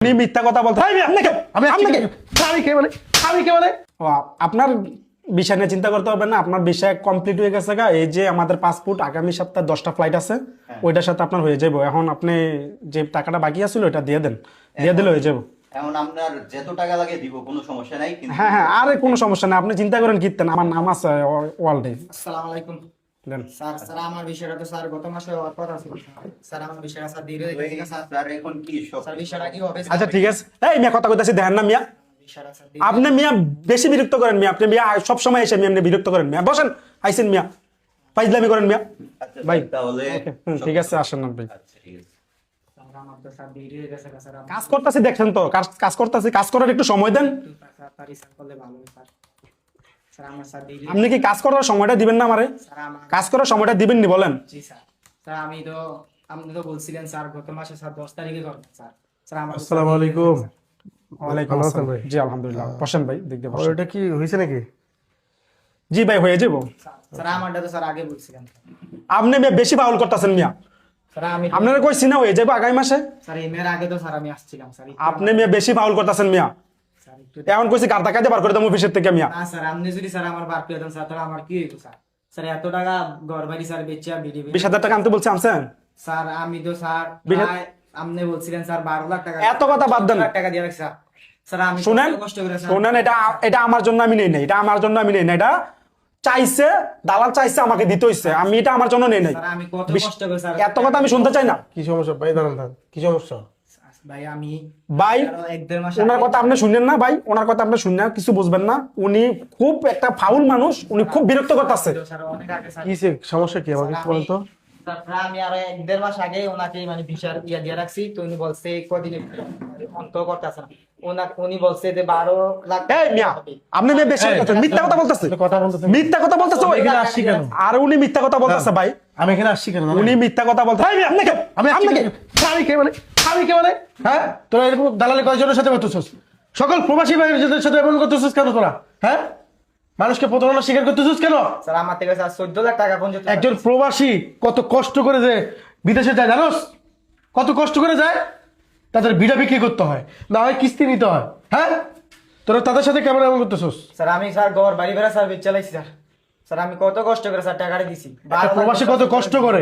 মিথ্যা কথা বলতে আপনার বিষয় নিয়ে চিন্তা করতে হবে না। আপনার বিষয় কমপ্লিট হয়ে গেছে। এই যে আমাদের পাসপোর্ট আগামী সপ্তাহে 10টা ফ্লাইট আছে, ওইটার সাথে আপনার হয়ে যাবো। এখন আপনি যে টাকাটা বাকি আছিল ওইটা দিয়ে দেন, দিয়ে দিলে হয়ে যাবো। এখন আপনার যত টাকা লাগে দিব, কোনো সমস্যা নাই। কিন্তু হ্যাঁ হ্যাঁ, আরে কোনো সমস্যা নেই, আপনি চিন্তা করেন কীর্তেন, আমার নাম আছে ওয়ার্ল্ডে। আসসালামু আলাইকুম স্যার। আমার বিষয়টা তো স্যার গত মাসে হওয়ার কথা ছিল স্যার। আমার বিষয়টা স্যার ধীরে ধীরে স্যার এখন কি সব স্যার বিষয়টা কি হবে? আচ্ছা ঠিক আছে, এই মিয়া কথা কইতাছি দেখেন না মিয়া, বিষয়টা স্যার আপনি মিয়া বেশি বিরক্ত করেন মিয়া। আপনি মিয়া সবসময় এসে মিয়া বিরক্ত করেন মিয়া। বসেন, আইসেন মিয়া, ফাইজলামি করেন মিয়া। আচ্ছা ভাই তাহলে ঠিক আছে, আসেন না ভাই। আচ্ছা ঠিক আছে। স্যার আমার তো স্যার দেরি হয়ে গেছে স্যার। কাজ করতেছি দেখছেন তো, কাজ করতেছি, কাজ করার একটু সময় দেন। তাড়াতাড়ি স্যার করলে ভালো হয় স্যার। স্যার আমার স্যার দেরি। আপনি কি কাজ করার সময়টা দিবেন না আমারে? স্যার আমার কাজ করার সময়টা দিবেন নি বলেন? জি স্যার। স্যার আপনি তো বলছিলেন স্যার গত মাসে স্যার 10 তারিখে করবেন স্যার। স্যার আমার আসসালামু আলাইকুম। ওয়ালাইকুম ভালো আছেন আসসালাম। ভাই? জি আলহামদুলিল্লাহ, বসেন ভাই, দেখতে বসেন। ওটা কি হয়েছে নাকি? জি ভাই হয়ে যাবো। স্যার আমারটা তো স্যার আগে বলছিলেন। আপনি মিয়া বেশি ফাউল করতেছেন মিয়া। স্যার আমি আপনারা কইছি না হয়ে যাবো আগামী মাসে। স্যার এর আগে তো স্যার আমি আসছিলাম স্যার। আপনি মিয়া বেশি ফাউল করতেছেন মিয়া। স্যার একটু এমন কইছি গার টাকা দিয়ে বার করে দাম অফিসের থেকে মিয়া। না স্যার, আপনি যদি স্যার আমার বার করে দেন স্যার, তাহলে আমার কি হইতো স্যার? স্যার এত টাকা ঘর বাড়ি স্যার বেচে বিডি 20,000 টাকা আনতে বলছি, আনছেন? স্যার আমি তো স্যার আপনি বলছিলেন স্যার 12 লাখ টাকা, এত কথা বাদ দেন। 12 লাখ টাকা দিয়ে রাখছি স্যার। স্যার আমি শুনেন কত কষ্ট করে স্যার। শুনেন, এটা আমার জন্য আমি নেই নাই, এটা আমার জন্য আমি নেই না। এটা চাইছে দালাল, চাইছে আমাকে দিতে হইছে, আমি এটা আমার জন্য নেই নাই। স্যার আমি কত কষ্ট করে স্যার। এত কথা আমি শুনতে চাই না কি সমস্যা ভাই? দাঁড়ান দাঁড়ান, কি সমস্যা? ভাই আমি ভাই। আরো 1-1.5 মাস ওনার কথা আপনি শুনেন না ভাই, ওনার কথা আপনি শুনেন না, কিছু বুঝবেন না। উনি খুব একটা ফাউল মানুষ, উনি খুব বিরক্ত করতেছে। স্যার অনেক আগে স্যার। কি সমস্যা কি আমাকে একটু বলেন তো। স্যার প্রায় আমি আরো 1-1.5 মাস আগে ওনাকে মানে ভিসার দিয়ে রাখছি, তো উনি বলছে কদিনে অন্ত করতেছে না। উনি বলছে যে 12 লাখ। এই মিয়া, আপনি মিয়া বেশি কথা মিথ্যা কথা বলতেছে, কথা বলতেছেন, মিথ্যা কথা বলতেছে। আমি এখানে আসছি কেন? আর উনি মিথ্যা কথা বলতেছে ভাই, আমি এখানে আসছি কেন? উনি মিথ্যা কথা বলতেছে। আমি আসছি কেন? আমি কে মানে? আমি কে মানে? হ্যাঁ, তোরা এরকম দালালি কয়জনের সাথে করতেছিস? সকল প্রবাসী ভাইদের সাথে এমন করতেছিস কেন তোরা? হ্যাঁ, মানুষকে প্রতারণা স্বীকার করতেছিস কেন? স্যার আমার থেকে স্যার 14 লাখ টাকা পর্যন্ত একজন প্রবাসী কত কষ্ট করে যে বিদেশে যায় জানোস? কত কষ্ট করে যায়, তাদের বিড়া বিক্রি করতে হয়, না হয় কিস্তি নিতে হয়। হ্যাঁ, তোরা তাদের সাথে কেমন এমন করতেছিস? স্যার আমি স্যার ঘর বাড়ি ভাড়া স্যার বেচ চালাইছি স্যার। স্যার আমি কত কষ্ট করে স্যার টাকাটা দিছি। একটা প্রবাসী কত কষ্ট করে